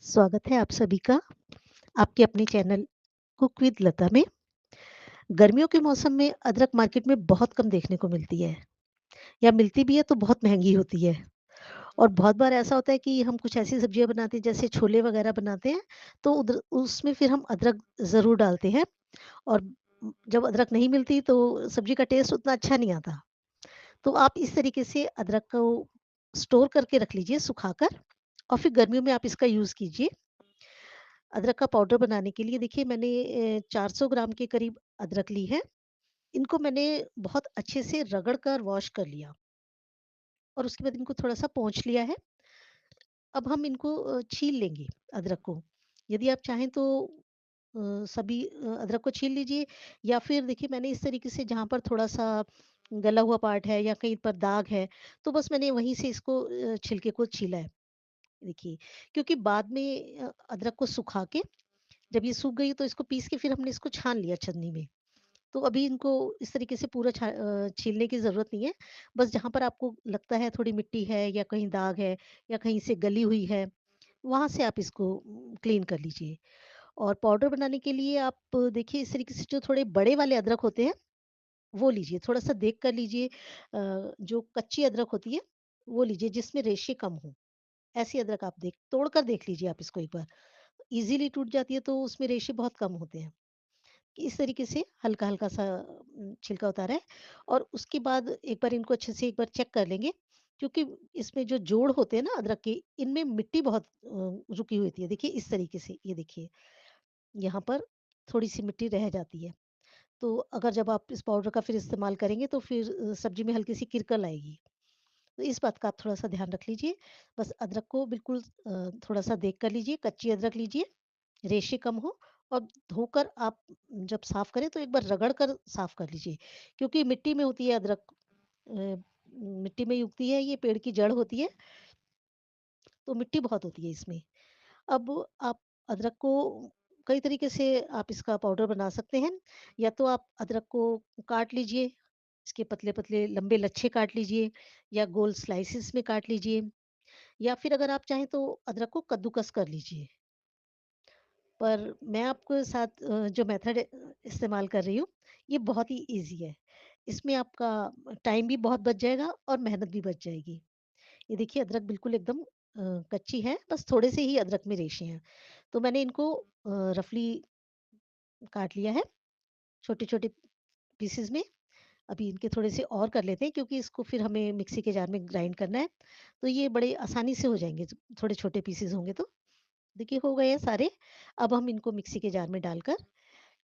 स्वागत है आप सभी का आपके अपने चैनल कुक विद लता में। गर्मियों के मौसम में अदरक मार्केट में बहुत कम देखने को मिलती है या मिलती भी है तो बहुत महंगी होती है। और बहुत बार ऐसा होता है कि हम कुछ ऐसी सब्जियां बनाते हैं जैसे छोले वगैरह बनाते हैं तो उधर उसमें फिर हम अदरक ज़रूर डालते हैं। और जब अदरक नहीं मिलती तो सब्जी का टेस्ट उतना अच्छा नहीं आता। तो आप इस तरीके से अदरक को स्टोर करके रख लीजिए सुखाकर और फिर गर्मियों में आप इसका यूज़ कीजिए। अदरक का पाउडर बनाने के लिए देखिए मैंने 400 ग्राम के करीब अदरक ली है। इनको मैंने बहुत अच्छे से रगड़ कर वॉश कर लिया और उसके बाद इनको थोड़ा-सा पोंछ लिया है। अब हम इनको छील लेंगे अदरक को। यदि आप चाहें तो सभी अदरक को छील लीजिए या फिर देखिए मैंने इस तरीके से जहाँ पर थोड़ा-सा गला हुआ पार्ट है या कहीं पर दाग है, तो बस मैंने वहीं से इसको छिलके को छीला है। देखिए, क्योंकि बाद में अदरक को सुखा के जब ये सूख गई तो इसको पीस के फिर हमने इसको छान लिया छन्नी में। तो अभी इनको इस तरीके से पूरा छीलने की ज़रूरत नहीं है। बस जहाँ पर आपको लगता है थोड़ी मिट्टी है या कहीं दाग है या कहीं से गली हुई है, वहाँ से आप इसको क्लीन कर लीजिए। और पाउडर बनाने के लिए आप देखिए इस तरीके से जो थोड़े बड़े वाले अदरक होते हैं, वो लीजिए। थोड़ा-सा देख कर लीजिए जो कच्ची अदरक होती है, वो लीजिए जिसमें रेशे कम हों। ऐसी अदरक आप तोड़ कर देख लीजिए आप इसको एक बार। ईज़िली टूट जाती है तो उसमें रेशे बहुत कम होते हैं। इस तरीके से हल्का-हल्का सा छिलका उतारा है और उसके बाद एक बार इनको अच्छे से एक बार चेक कर लेंगे क्योंकि इसमें जो जोड़ होते हैं ना अदरक के, इनमें मिट्टी बहुत रुकी हुई होती है। देखिए इस तरीके से, ये देखिए, यहाँ पर थोड़ी-सी मिट्टी रह जाती है। तो अगर जब आप इस पाउडर का फिर इस्तेमाल करेंगे तो फिर सब्ज़ी में हल्की-सी किरकल आएगी। तो इस बात का आप थोड़ा-सा ध्यान रख लीजिए। बस अदरक को बिल्कुल थोड़ा-सा देख कर लीजिए, कच्ची अदरक लीजिए, रेशे कम हो और धोकर आप जब साफ़ करें तो एक बार रगड़ कर साफ़ कर लीजिए। क्योंकि मिट्टी में होती है अदरक, मिट्टी में ही उगती है, ये पेड़ की जड़ होती है, तो मिट्टी बहुत होती है इसमें। अब आप अदरक को कई तरीके से आप इसका पाउडर बना सकते हैं। या तो आप अदरक को काट लीजिए, इसके पतले-पतले लंबे लच्छे काट लीजिए या गोल स्लाइसेस में काट लीजिए या फिर अगर आप चाहें तो अदरक को कद्दूकस कर लीजिए। पर मैं आपको साथ जो मेथड इस्तेमाल कर रही हूँ, ये बहुत ही ईज़ी है। इसमें आपका टाइम भी बहुत बच जाएगा और मेहनत भी बच जाएगी। ये देखिए अदरक बिल्कुल एकदम कच्ची है, बस थोड़े से ही अदरक में रेशे हैं। तो मैंने इनको रफली काट लिया है, छोटे-छोटे पीसेज़ में। अभी इनके थोड़े से और कर लेते हैं क्योंकि इसको फिर हमें मिक्सी के जार में ग्राइंड करना है, तो ये बड़े आसानी से हो जाएँगे, थोड़े छोटे पीसेज़ होंगे तो। देखिए हो गए हैं सारे। अब हम इनको मिक्सी के जार में डालकर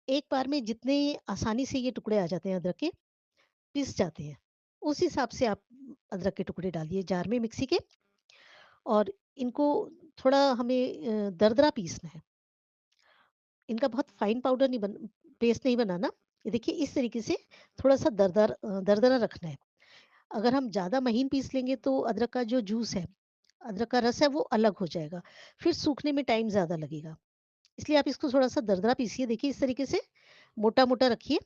एक बार में जितने आसानी से ये टुकड़े आ जाते हैं अदरक के, पिस जाते हैं, उस हिसाब से आप अदरक के टुकड़े डालिए जार में मिक्सी के। और इनको थोड़ा हमें दरदरा पीसना है। इनका बहुत फाइन पाउडर नहीं बन पेस्ट नहीं बनाना। ये देखिए इस तरीके से थोड़ा-सा दरदरा रखना है। अगर हम ज़्यादा महीन पीस लेंगे तो अदरक का जो जूस है, अदरक का रस है वो अलग हो जाएगा। फिर सूखने में टाइम ज़्यादा लगेगा। इसलिए आप इसको थोड़ा-सा दरदरा पीसिए, देखिए इस तरीके से मोटा-मोटा रखिए।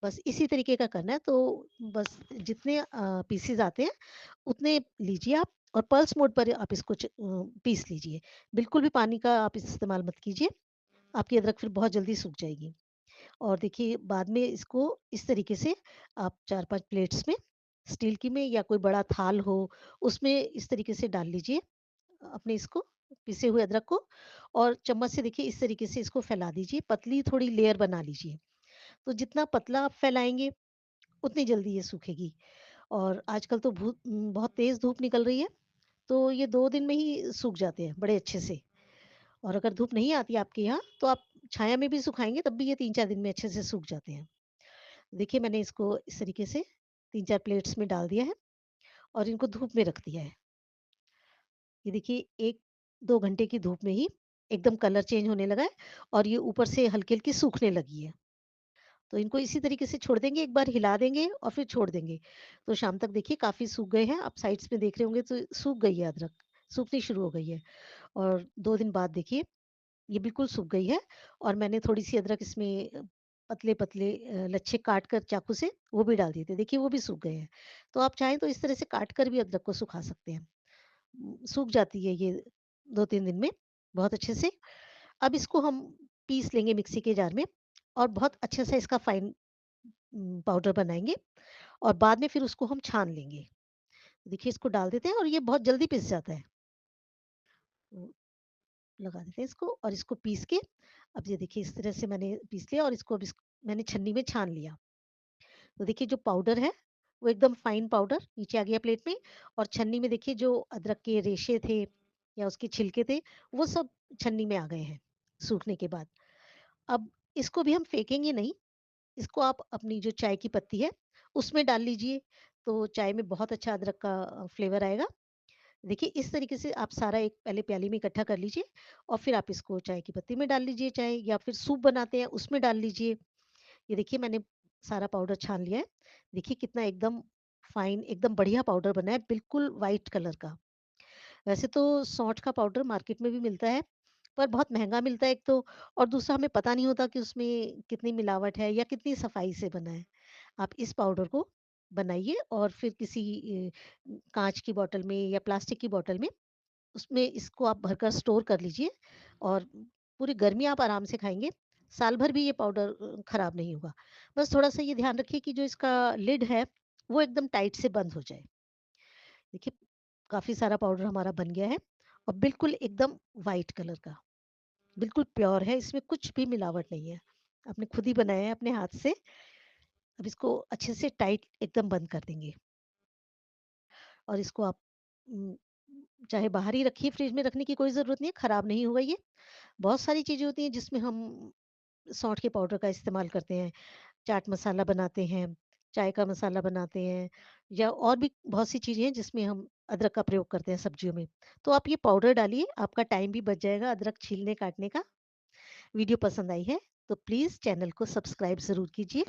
बस इसी तरीके का करना है तो बस जितने पीसेज़ आते हैं उतने लीजिए आप और पल्स मोड पर आप इसको पीस लीजिए। बिल्कुल भी पानी का आप इस्तेमाल मत कीजिए, आपकी अदरक फिर बहुत जल्दी सूख जाएगी। और देखिए बाद में इसको इस तरीके से आप 4-5 प्लेट्स में, स्टील की में या कोई बड़ा थाल हो, उसमें इस तरीके से डाल लीजिए अपने इसको पिसे हुए अदरक को और चम्मच से देखिए इस तरीके से इसको फैला दीजिए, पतली थोड़ी लेयर बना लीजिए। तो जितना पतला आप फैलाएँगे, उतनी जल्दी ये सूखेगी। और आजकल तो बहुत तेज़ धूप निकल रही है, तो ये 2 दिन में ही सूख जाते हैं बड़े अच्छे से। और अगर धूप नहीं आती आपके यहाँ, तो आप छाया में भी सुखाएँगे तब भी ये 3-4 दिन में अच्छे से सूख जाते हैं। देखिए मैंने इसको इस तरीके से 3-4 प्लेट्स में डाल दिया है और इनको धूप में रख दिया है। ये देखिए 1-2 घंटे की धूप में ही एकदम कलर चेंज होने लगा है और ये ऊपर से हल्की-हल्की सूखने लगी है। तो इनको इसी तरीके से छोड़ देंगे, एक बार हिला देंगे और फिर छोड़ देंगे। तो शाम तक देखिए काफ़ी सूख गए हैं, आप साइड्स में देख रहे होंगे तो सूख गई है अदरक, सूखनी शुरू हो गई है। और 2 दिन बाद देखिए ये बिल्कुल सूख गई है और मैंने थोड़ी-सी अदरक इसमें पतले-पतले लच्छे काट कर चाकू से वो भी डाल दिए थे। देखिए वो भी सूख गए हैं। तो आप चाहें तो इस तरह से काट कर भी अदरक को सुखा सकते हैं। सूख जाती है ये 2-3 दिन में बहुत अच्छे से। अब इसको हम पीस लेंगे मिक्सी के जार में और बहुत अच्छे से इसका फाइन पाउडर बनाएँगे और बाद में फिर उसको हम छान लेंगे। देखिए इसको डाल देते हैं और ये बहुत जल्दी पिस जाता है। तो लगा देते हैं इसको और इसको पीस के अब ये देखिए इस तरह से मैंने पीस लिया और इसको अब मैंने छन्नी में छान लिया। तो देखिए जो पाउडर है वो एकदम फाइन पाउडर नीचे आ गया प्लेट में और छन्नी में देखिए जो अदरक के रेशे थे या उसके छिलके थे वो सब छन्नी में आ गए हैं सूखने के बाद। अब इसको भी हम फेंकेंगे नहीं, इसको आप अपनी जो चाय की पत्ती है उसमें डाल लीजिए, तो चाय में बहुत अच्छा अदरक का फ्लेवर आएगा। देखिए इस तरीके से आप सारा एक पहले प्याली में इकट्ठा कर लीजिए और फिर आप इसको चाय की पत्ती में डाल लीजिए चाहे या फिर सूप बनाते हैं उसमें डाल लीजिए। ये देखिए मैंने सारा पाउडर छान लिया है। देखिए कितना एकदम फाइन एकदम बढ़िया पाउडर बना है, बिल्कुल व्हाइट कलर का। वैसे तो सौंठ का पाउडर मार्केट में भी मिलता है, पर बहुत महँगा मिलता है एक तो और दूसरा हमें पता नहीं होता कि उसमें कितनी मिलावट है या कितनी सफाई से बना है। आप इस पाउडर को बनाइए और फिर किसी काँच की बॉटल में या प्लास्टिक की बॉटल में उसमें इसको आप भरकर स्टोर कर लीजिए और पूरी गर्मी आप आराम से खाएँगे। साल भर भी ये पाउडर खराब नहीं होगा। बस थोड़ा-सा ये ध्यान रखिए कि जो इसका लिड है, वो एकदम टाइट से बंद हो जाए। देखिए, काफ़ी सारा पाउडर हमारा बन गया है और बिल्कुल एकदम व्हाइट कलर का, बिल्कुल प्योर है, इसमें कुछ भी मिलावट नहीं है। आपने खुद ही बनाया है अपने हाथ से। अब इसको अच्छे से टाइट एकदम बंद कर देंगे और इसको आप उम, चाहे बाहर ही रखिए, फ्रिज में रखने की कोई ज़रूरत नहीं है, खराब नहीं होगा ये। बहुत सारी चीज़ें होती हैं जिसमें हम सौंठ के पाउडर का इस्तेमाल करते हैं। चाट मसाला बनाते हैं, चाय का मसाला बनाते हैं या और भी बहुत सी चीज़ें हैं जिसमें हम अदरक का प्रयोग करते हैं सब्जियों में। तो आप ये पाउडर डालिए, आपका टाइम भी बच जाएगा अदरक छीलने काटने का। वीडियो पसंद आई है तो प्लीज़ चैनल को सब्सक्राइब ज़रूर कीजिए।